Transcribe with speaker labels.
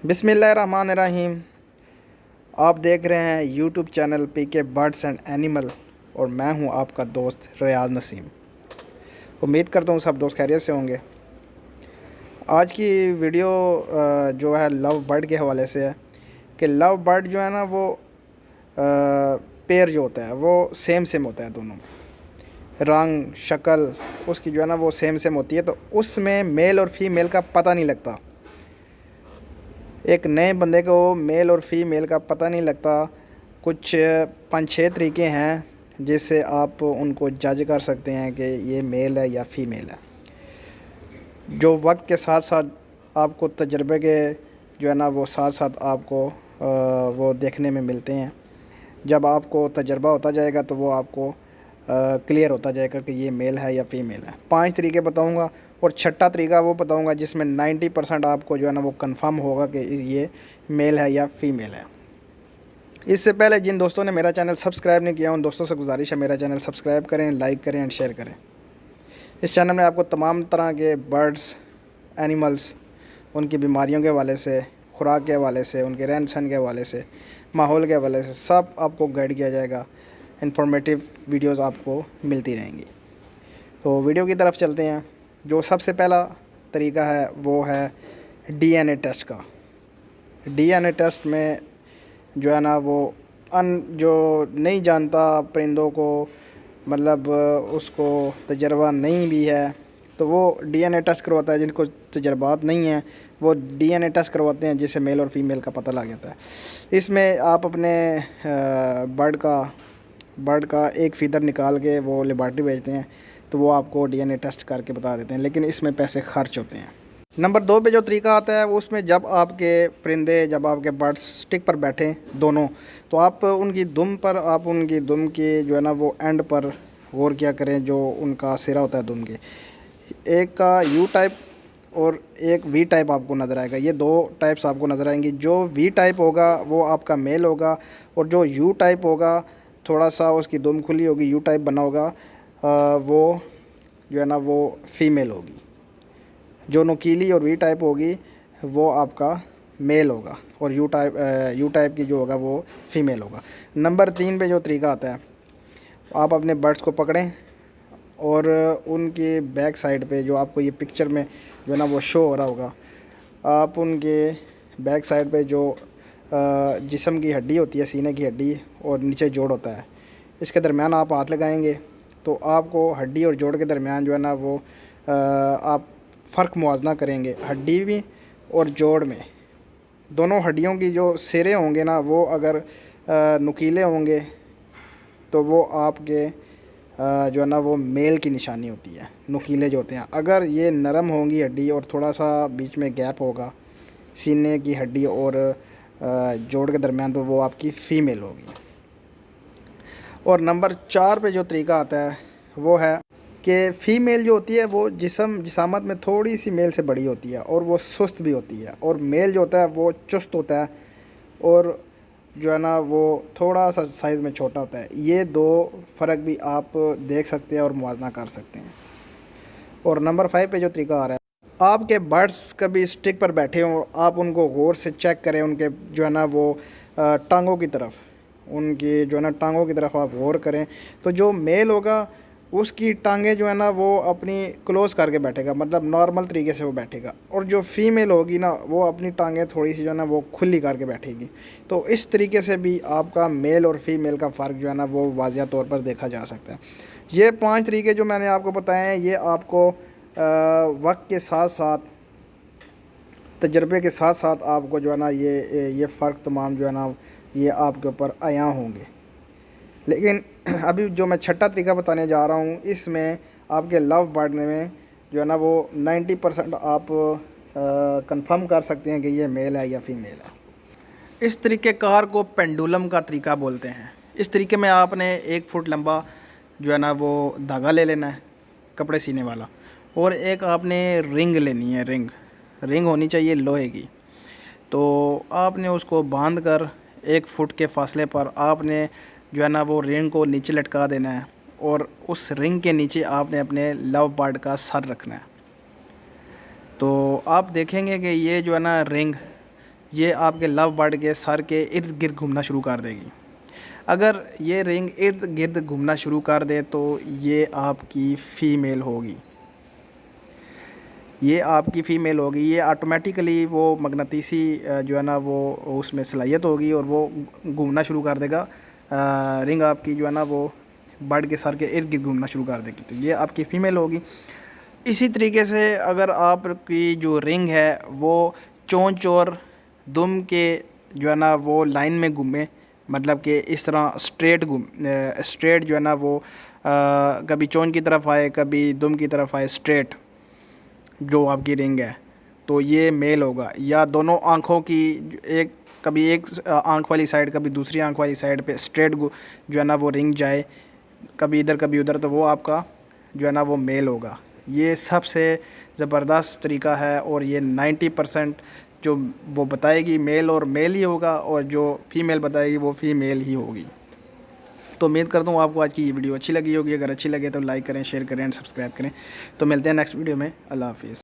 Speaker 1: बिस्मिल्लाहिर्रहमानिर्रहीम। आप देख रहे हैं YouTube channel PK birds and animal और मैं हूं आपका दोस्त रियाज नसीम। उम्मीद करता हूं सब दोस्त खैरियत से होंगे। आज की वीडियो जो है लव बर्ड के हवाले से है कि लव बर्ड जो है ना वो पेयर जो होता है वो सेम होता है, दोनों रंग शक्ल उसकी जो है ना वो सेम होती है, तो उसमें मेल और फीमेल का पता नहीं लगता। एक नए बंदे को मेल और फीमेल का पता नहीं लगता। कुछ 5-6 तरीके हैं जिससे आप उनको जज कर सकते हैं कि ये मेल है या फीमेल है, जो वक्त के साथ साथ आपको तजर्बे के जो है ना वो साथ साथ आपको वो देखने में मिलते हैं। जब आपको तजर्बा होता जाएगा तो वो आपको क्लियर होता जाएगा कि ये मेल है या फीमेल है। 5 तरीके बताऊंगा और छठा तरीका वो बताऊंगा जिसमें 90% आपको जो है ना वो कंफर्म होगा कि ये मेल है या फीमेल है। इससे पहले जिन दोस्तों ने मेरा चैनल सब्सक्राइब नहीं किया उन दोस्तों से गुजारिश है मेरा चैनल सब्सक्राइब करें, लाइक करें एंड शेयर करें। इस चैनल में आपको तमाम तरह के बर्ड्स, एनिमल्स, उनकी बीमारियों के हवाले से, खुराक के हवाले से, उनके रहन सहन के हवाले से, माहौल के हवाले से सब आपको गाइड किया जाएगा। इन्फॉर्मेटिव वीडियोस आपको मिलती रहेंगी। तो वीडियो की तरफ चलते हैं। जो सबसे पहला तरीका है वो है डीएनए टेस्ट का। डीएनए टेस्ट में जो है ना वो जो नहीं जानता परिंदों को, मतलब उसको तजर्बा नहीं भी है, तो वो डीएनए टेस्ट करवाता है। जिनको तजर्बात नहीं है वो डीएनए टेस्ट करवाते हैं जिससे मेल और फीमेल का पता लग जाता है। इसमें आप अपने बर्ड का एक फीदर निकाल के वो लेबॉर्ट्री भेजते हैं तो वो आपको डीएनए टेस्ट करके बता देते हैं, लेकिन इसमें पैसे खर्च होते हैं। नंबर 2 पे जो तरीका आता है वो उसमें जब आपके बर्ड्स स्टिक पर बैठें दोनों, तो आप उनकी दुम की जो है ना वो एंड पर गौर किया करें। जो उनका सिरा होता है दुम के, एक का यू टाइप और एक वी टाइप आपको नज़र आएगा। ये 2 टाइप्स आपको नज़र आएंगी। जो वी टाइप होगा वो आपका मेल होगा और जो यू टाइप होगा, थोड़ा सा उसकी दुम खुली होगी, यू टाइप बना होगा, वो जो है ना वो फीमेल होगी। जो नुकीली और वी टाइप होगी वो आपका मेल होगा और यू टाइप की जो होगा वो फीमेल होगा। नंबर 3 पे जो तरीका आता है, आप अपने बर्ड्स को पकड़ें और उनके बैक साइड पे जो आपको ये पिक्चर में जो है ना वो शो हो रहा होगा, आप उनके बैक साइड पे जो जिस्म की हड्डी होती है, सीने की हड्डी और नीचे जोड़ होता है, इसके दरमियान आप हाथ लगाएंगे तो आपको हड्डी और जोड़ के दरमियान जो है ना वो आप फ़र्क मुआजना करेंगे। हड्डी भी और जोड़ में, दोनों हड्डियों की जो सिरे होंगे ना वो अगर नुकीले होंगे तो वो आपके जो है ना वो मेल की निशानी होती है। नुकीले जो होते हैं, अगर ये नरम होंगी हड्डी और थोड़ा सा बीच में गैप होगा सीने की हड्डी और जोड़ के दरमियान, तो वो आपकी फ़ीमेल होगी। और नंबर 4 पे जो तरीका आता है वो है कि फ़ीमेल जो होती है वो जिसामत में थोड़ी सी मेल से बड़ी होती है और वो सुस्त भी होती है, और मेल जो होता है वो चुस्त होता है और जो है ना वो थोड़ा सा साइज़ में छोटा होता है। ये 2 फ़र्क भी आप देख सकते हैं और मुआवजा कर सकते हैं। और नंबर 5 पे जो तरीका आ रहा है, आपके बर्ड्स कभी स्टिक पर बैठे हों, आप उनको गौर से चेक करें, उनके जो है ना वो टांगों की तरफ, उनकी जो है ना टांगों की तरफ आप गौर करें, तो जो मेल होगा उसकी टांगें जो है ना वो अपनी क्लोज़ करके बैठेगा, मतलब नॉर्मल तरीके से वो बैठेगा, और जो फीमेल होगी ना वो अपनी टांगें थोड़ी सी जो है ना वो खुली करके बैठेगी। तो इस तरीके से भी आपका मेल और फीमेल का फ़र्क जो है ना वो वाज़िया तौर पर देखा जा सकता है। ये 5 तरीके जो मैंने आपको बताए हैं ये आपको वक्त के साथ साथ, तजर्बे के साथ साथ आपको जो है ना ये फ़र्क तमाम जो है ना ये आपके ऊपर आया होंगे। लेकिन अभी जो मैं छठा तरीका बताने जा रहा हूँ इसमें आपके लव बर्ड में जो है ना वो 90% आप कंफर्म कर सकते हैं कि ये मेल है या फीमेल है। इस तरीके कार को पेंडुलम का तरीका बोलते हैं। इस तरीके में आपने 1 फुट लंबा जो है ना वो धागा ले लेना है कपड़े सीने वाला, और एक आपने रिंग लेनी है। रिंग होनी चाहिए लोहे की। तो आपने उसको बांध कर 1 फुट के फासले पर आपने जो है ना वो रिंग को नीचे लटका देना है, और उस रिंग के नीचे आपने अपने लव बर्ड का सर रखना है। तो आप देखेंगे कि ये जो है ना रिंग ये आपके लव बर्ड के सर के इर्द गिर्द घूमना शुरू कर देगी। अगर ये रिंग इर्द गिर्द घूमना शुरू कर दे तो ये आपकी फ़ीमेल होगी, ये आपकी फ़ीमेल होगी। ये ऑटोमेटिकली वो मगनतीसी जो है ना वो उसमें सलाहियत होगी और वो घूमना शुरू कर देगा। रिंग आपकी जो है ना वो बर्ड के सर के इर्द गिर्द घूमना शुरू कर देगी, तो ये आपकी फ़ीमेल होगी। इसी तरीके से अगर आपकी जो रिंग है वो चोंच और दुम के जो है ना वो लाइन में घूमे, मतलब कि इस तरह स्ट्रेट जो है ना वो कभी चोंच की तरफ आए कभी दुम की तरफ आए, स्ट्रेट जो आपकी रिंग है, तो ये मेल होगा। या दोनों आँखों की एक कभी एक आँख वाली साइड कभी दूसरी आँख वाली साइड पे स्ट्रेट जो है ना वो रिंग जाए, कभी इधर कभी उधर, तो वो आपका जो है ना वो मेल होगा। ये सबसे ज़बरदस्त तरीका है और ये 90% जो वो बताएगी मेल और मेल ही होगा, और जो फीमेल बताएगी वो फीमेल ही होगी। तो उम्मीद करता हूँ आपको आज की ये वीडियो अच्छी लगी होगी। अगर अच्छी लगे तो लाइक करें, शेयर करें एंड सब्सक्राइब करें। तो मिलते हैं नेक्स्ट वीडियो में। अल्लाह हाफिज़।